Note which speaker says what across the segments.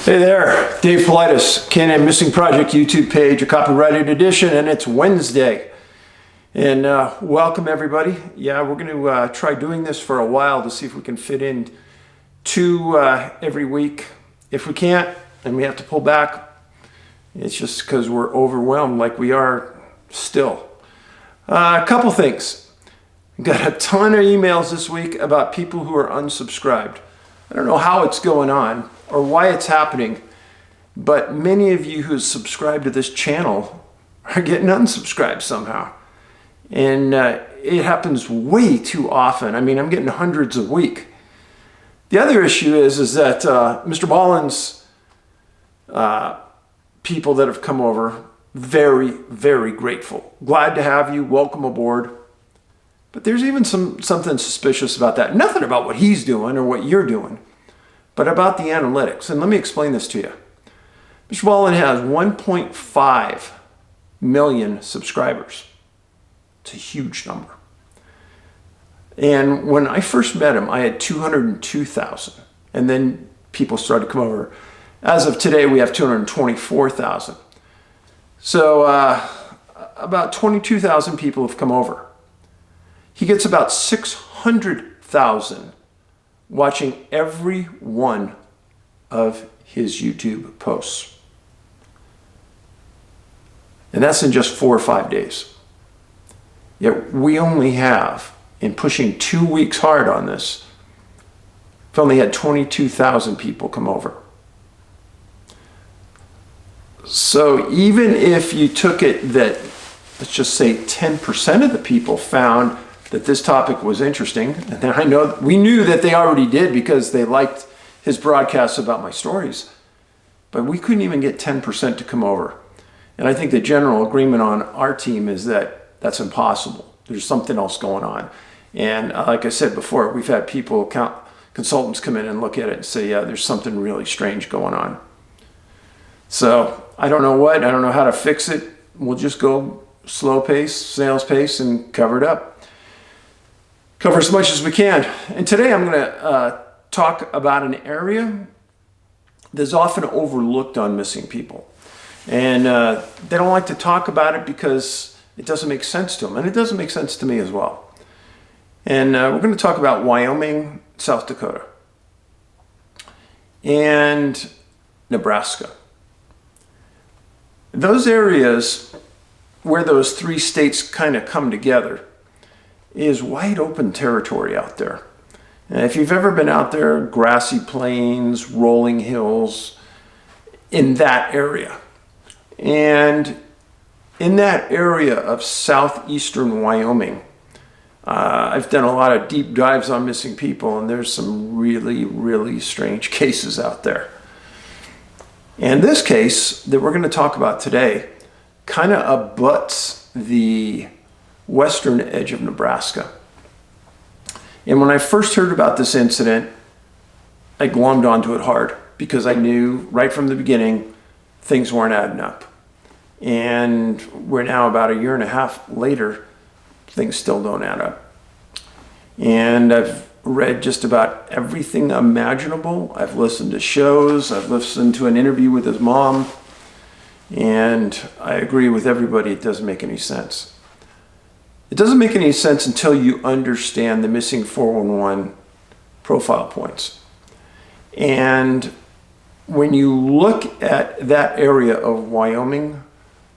Speaker 1: Hey there, Dave Paulides, CanAm Missing Project YouTube page, a copyrighted edition, and it's Wednesday. And welcome everybody. Yeah, we're going to try doing this for a while to see if we can fit in two every week. If we can't, and we have to pull back, it's just because we're overwhelmed like we are still. A couple things. Got a ton of emails this week about people who are unsubscribed. I don't know how it's going on or why it's happening, but many of you who subscribe to this channel are getting unsubscribed somehow. And it happens way too often. I mean, I'm getting hundreds a week. The other issue is that Mr. Paulides, people that have come over, very, very grateful. Glad to have you. Welcome aboard. But there's even something suspicious about that. Nothing about what he's doing or what you're doing, but about the analytics. And let me explain this to you. Mr. Paulides has 1.5 million subscribers. It's a huge number. And when I first met him, I had 202,000. And then people started to come over. As of today, we have 224,000. So about 22,000 people have come over. He gets about 600,000 watching every one of his YouTube posts. And that's in just 4 or 5 days. Yet we only have, in pushing 2 weeks hard on this, we've only had 22,000 people come over. So even if you took it that, let's just say 10% of the people found that this topic was interesting, and I know we knew that they already did because they liked his broadcasts about my stories, but we couldn't even get 10% to come over. And I think the general agreement on our team is that that's impossible. There's something else going on. And like I said before, we've had people, consultants come in and look at it and say, yeah, there's something really strange going on. So I don't know what, I don't know how to fix it. We'll just go slow pace, snail's pace, and cover it up. Cover as much as we can. And today I'm going to talk about an area that's often overlooked on missing people. And they don't like to talk about it because it doesn't make sense to them. And it doesn't make sense to me as well. And we're going to talk about Wyoming, South Dakota, and Nebraska. Those areas where those three states kind of come together is wide open territory out there. And if you've ever been out there, grassy plains, rolling hills, in that area. And in that area of southeastern Wyoming, I've done a lot of deep dives on missing people, and there's some really, really strange cases out there. And this case that we're going to talk about today kind of abuts the western edge of Nebraska. And when I first heard about this incident, I glommed onto it hard because I knew right from the beginning things weren't adding up. And we're now about 1.5 years later, things still don't add up. And I've read just about everything imaginable. I've listened to shows, I've listened to an interview with his mom, and I agree with everybody, it doesn't make any sense. It doesn't make any sense until you understand the missing 411 profile points. And when you look at that area of Wyoming,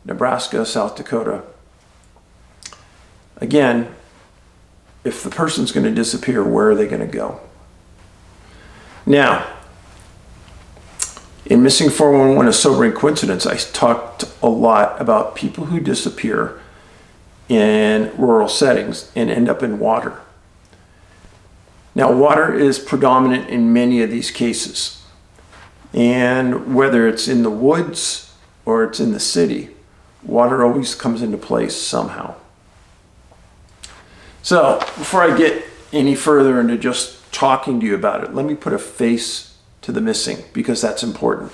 Speaker 1: Nebraska, South Dakota, again, if the person's going to disappear, where are they going to go? Now, in Missing 411, A Sobering Coincidence, I talked a lot about people who disappear in rural settings and end up in water. Now, water is predominant in many of these cases. And whether it's in the woods or it's in the city, water always comes into place somehow. So, before I get any further into just talking to you about it, let me put a face to the missing, because that's important.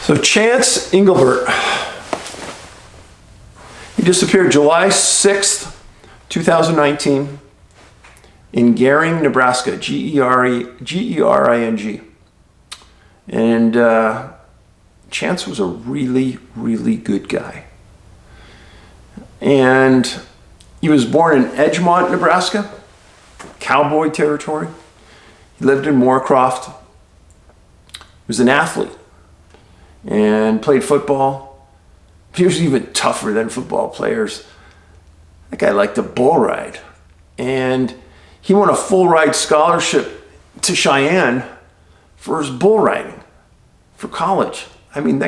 Speaker 1: So Chance Engelbart He disappeared July 6th, 2019 in Gering, Nebraska, Gering. And Chance was a really, really good guy. And he was born in Edgemont, Nebraska, cowboy territory. He lived in Moorcroft. He was an athlete and played football. He was even tougher than football players. That guy liked to bull ride. And he won a full ride scholarship to Cheyenne for his bull riding for college. I mean,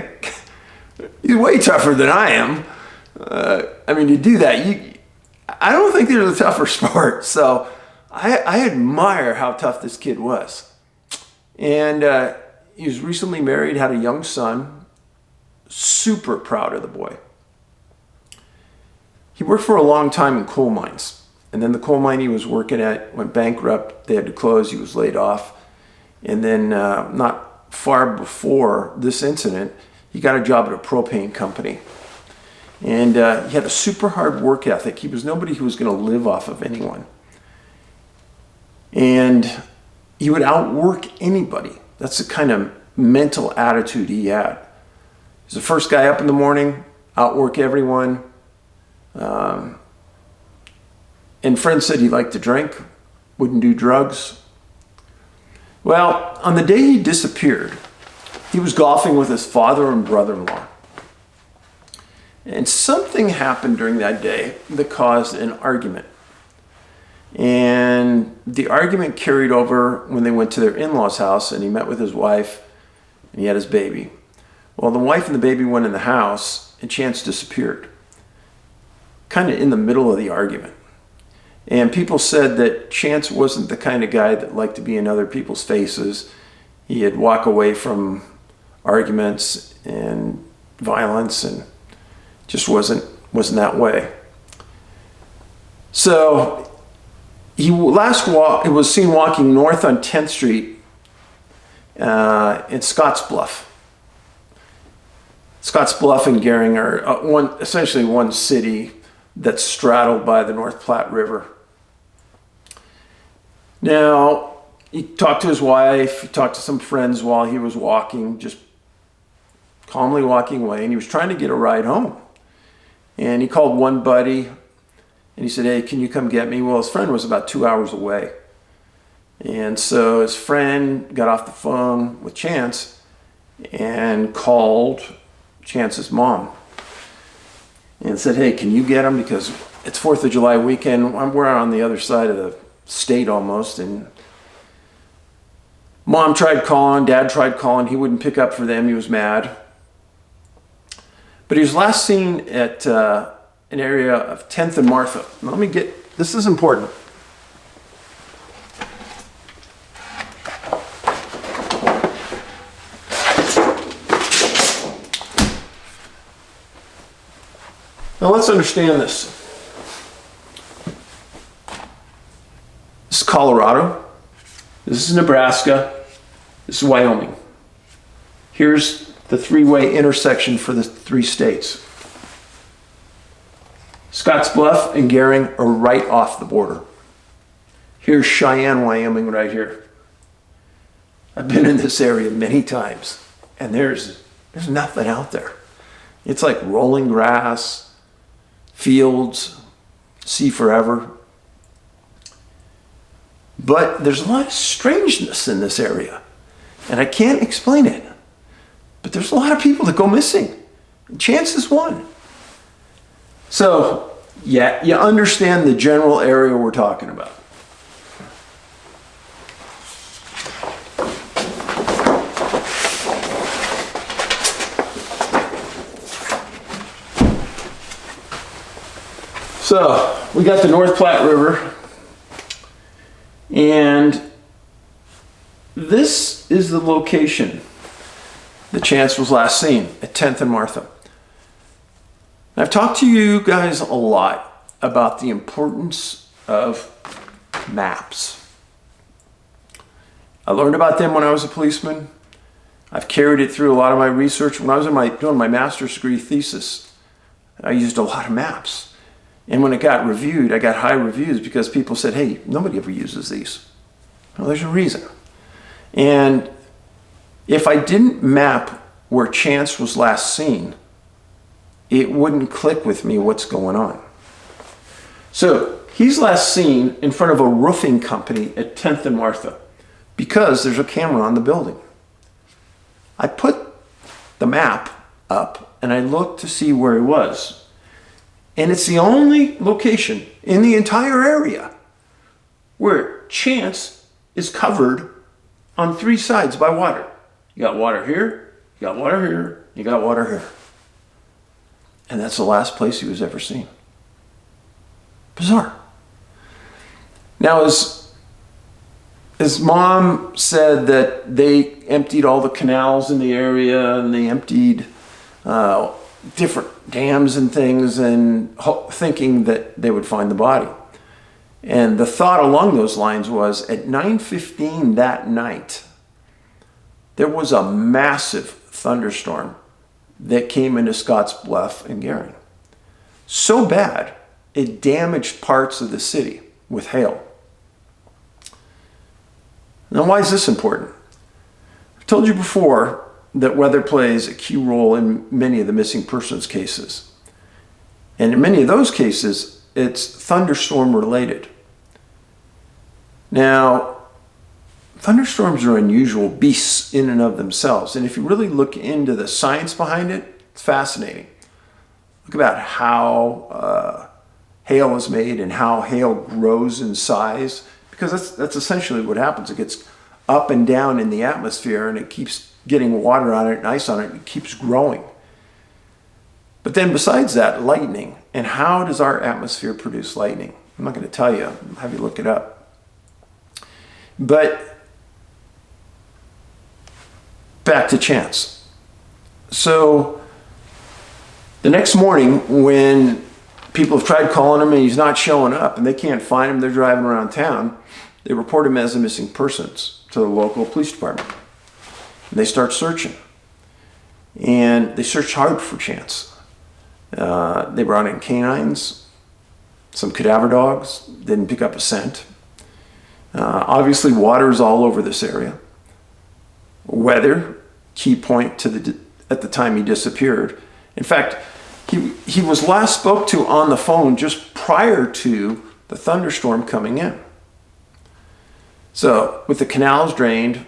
Speaker 1: he's way tougher than I am. I mean, to do that, I don't think there's a tougher sport. So I admire how tough this kid was. And he was recently married, had a young son. Super proud of the boy. He worked for a long time in coal mines. And then the coal mine he was working at went bankrupt. They had to close. He was laid off. And then not far before this incident, he got a job at a propane company. And he had a super hard work ethic. He was nobody who was going to live off of anyone. And he would outwork anybody. That's the kind of mental attitude he had. He's the first guy up in the morning, outwork everyone. And friends said he liked to drink, wouldn't do drugs. Well, on the day he disappeared, he was golfing with his father and brother-in-law. And something happened during that day that caused an argument. And the argument carried over when they went to their in-laws' house, and he met with his wife and he had his baby. Well, the wife and the baby went in the house and Chance disappeared, kind of in the middle of the argument. And people said that Chance wasn't the kind of guy that liked to be in other people's faces. He'd walk away from arguments and violence and just wasn't that way. So he was seen walking north on 10th Street in Scottsbluff. Scottsbluff and Gering are essentially one city that's straddled by the North Platte River. Now, he talked to his wife, he talked to some friends while he was walking, just calmly walking away, and he was trying to get a ride home. And he called one buddy, and he said, "Hey, can you come get me?" Well, his friend was about 2 hours away. And so his friend got off the phone with Chance and called Chance's mom and said, "Hey, can you get him? Because it's 4th of July weekend. We're on the other side of the state almost." And mom tried calling, dad tried calling. He wouldn't pick up for them. He was mad. But he was last seen at an area of 10th and Martha. Now, this is important. Now let's understand this. This is Colorado. This is Nebraska. This is Wyoming. Here's the three-way intersection for the three states. Scottsbluff and Gering are right off the border. Here's Cheyenne, Wyoming right here. I've been in this area many times, and there's nothing out there. It's like rolling grass, fields, sea forever. But there's a lot of strangeness in this area, and I can't explain it. But there's a lot of people that go missing. Chance is one. So, yeah, you understand the general area we're talking about. So, we got the North Platte River, and this is the location that Chance was last seen, at 10th and Martha. I've talked to you guys a lot about the importance of maps. I learned about them when I was a policeman. I've carried it through a lot of my research. When I was doing my master's degree thesis, I used a lot of maps. And when it got reviewed, I got high reviews because people said, hey, nobody ever uses these. Well, there's a reason. And if I didn't map where Chance was last seen, it wouldn't click with me what's going on. So he's last seen in front of a roofing company at 10th and Martha because there's a camera on the building. I put the map up and I looked to see where he was. And it's the only location in the entire area where Chance is covered on 3 sides by water. You got water here, you got water here, you got water here. And that's the last place he was ever seen. Bizarre. Now, his mom said that they emptied all the canals in the area and they emptied different dams and things and thinking that they would find the body. And the thought along those lines was at 9:15 that night, there was a massive thunderstorm that came into Scottsbluff and Gering. So bad, it damaged parts of the city with hail. Now, why is this important? I've told you before that weather plays a key role in many of the missing persons cases. And in many of those cases, it's thunderstorm related. Now, thunderstorms are unusual beasts in and of themselves. And if you really look into the science behind it, it's fascinating. Look about how hail is made and how hail grows in size, because that's essentially what happens. It gets up and down in the atmosphere and it keeps getting water on it and ice on it and it keeps growing. But then besides that, lightning. And how does our atmosphere produce lightning? I'm not going to tell you. I'll have you look it up. But back to Chance. So the next morning when people have tried calling him and he's not showing up and they can't find him, they're driving around town, they report him as a missing persons to the local police department. And they start searching. And they searched hard for Chance. They brought in canines, some cadaver dogs, didn't pick up a scent. Obviously, water is all over this area. Weather, key point to at the time he disappeared. In fact, he was last spoke to on the phone just prior to the thunderstorm coming in. So with the canals drained,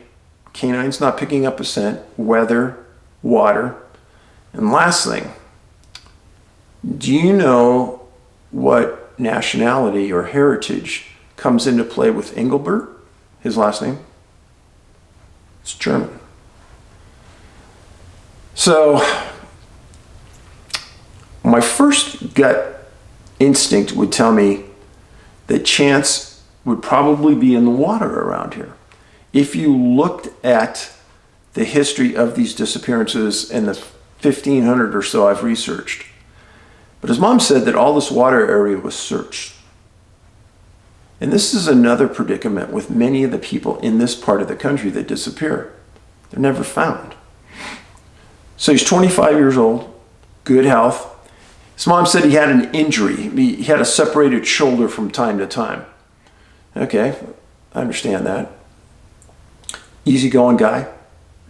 Speaker 1: canines not picking up a scent, weather, water, and last thing, do you know what nationality or heritage comes into play with Engelbert, his last name? It's German. So my first gut instinct would tell me that Chance would probably be in the water around here. If you looked at the history of these disappearances in the 1500 or so I've researched. But his mom said that all this water area was searched. And this is another predicament with many of the people in this part of the country that disappear. They're never found. So he's 25 years old, good health. His mom said he had an injury. He had a separated shoulder from time to time. Okay, I understand that. Easygoing guy,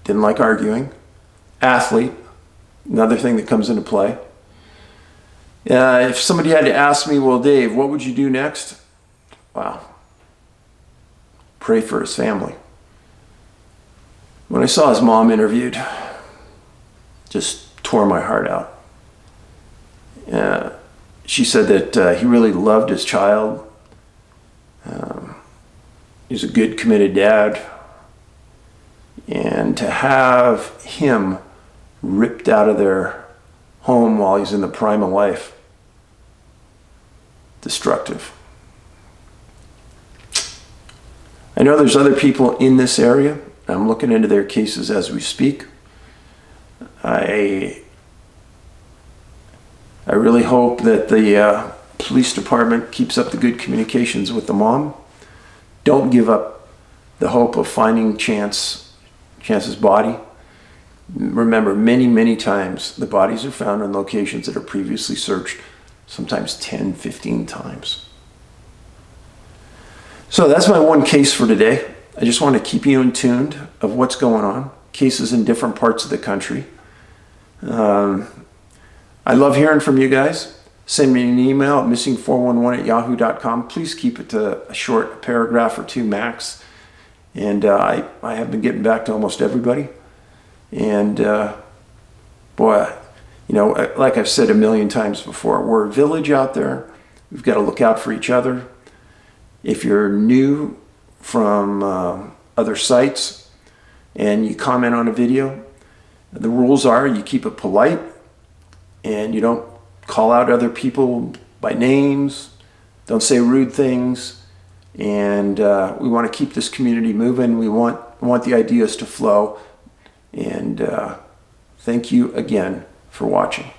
Speaker 1: didn't like arguing. Athlete, another thing that comes into play. If somebody had to ask me, well, Dave, what would you do next? Wow. Pray for his family. When I saw his mom interviewed, just tore my heart out. She said that he really loved his child. He's a good, committed dad. And to have him ripped out of their home while he's in the prime of life, destructive. I know there's other people in this area. I'm looking into their cases as we speak. I really hope that the police department keeps up the good communications with the mom. Don't give up the hope of finding Chance's body. Remember, many, many times the bodies are found in locations that are previously searched, sometimes 10, 15 times. So that's my one case for today. I just want to keep you in tune of what's going on. Cases in different parts of the country. I love hearing from you guys. Send me an email at missing411@yahoo.com. Please keep it to a short paragraph or two max. And I have been getting back to almost everybody. And boy, you know, like I've said a million times before, we're a village out there. We've got to look out for each other. If you're new from other sites and you comment on a video, the rules are you keep it polite and you don't call out other people by names, don't say rude things, and we want to keep this community moving. We want the ideas to flow. And thank you again for watching.